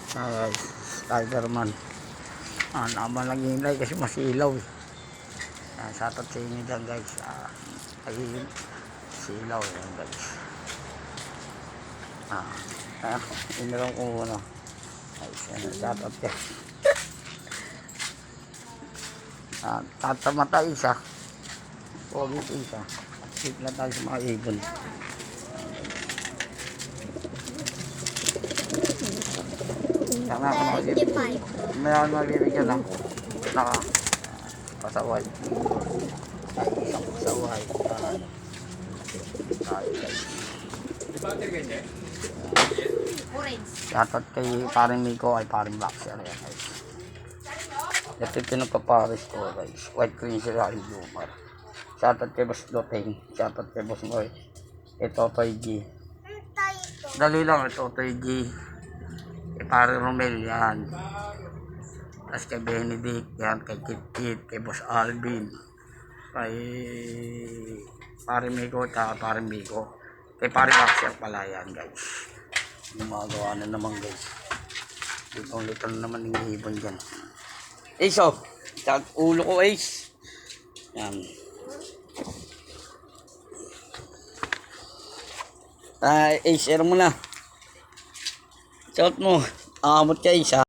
Spiderman. Naman lang hinay kasi masilaw eh. Satot sa inyo dyan guys. Ay silaw yan guys. Inilong ko muna. Satot yan. Tatamata isa. Huwag ito isa. Sit na tayo sa mga ibon. Sana ako makibigyan. Mayroon mabibigyan lang. Pasaway. Ay isang pasaway. Dapat kay paring Miko ay paring boxer yan guys. Ito yung pinagpaparis ko guys. White Prince ay Lumar. Shoutout kay Boss Doteng. Shoutout kay Boss Moy. Ito Toy G. Dali lang ito Toy G. Kay paring Romel yan. Tapos kay Benedict yan. Kay Kit Kit. Kay Boss Alvin. Kay paring Miko. Paring Miko. Kay paring Boxer pala yan guys. Gumagawa na naman guys. Litong na naman yung ibon dyan. Ace oh. Ulo ko Ace. Yan. Ace, share mo na. Shout mo. Amot ka Ace ha.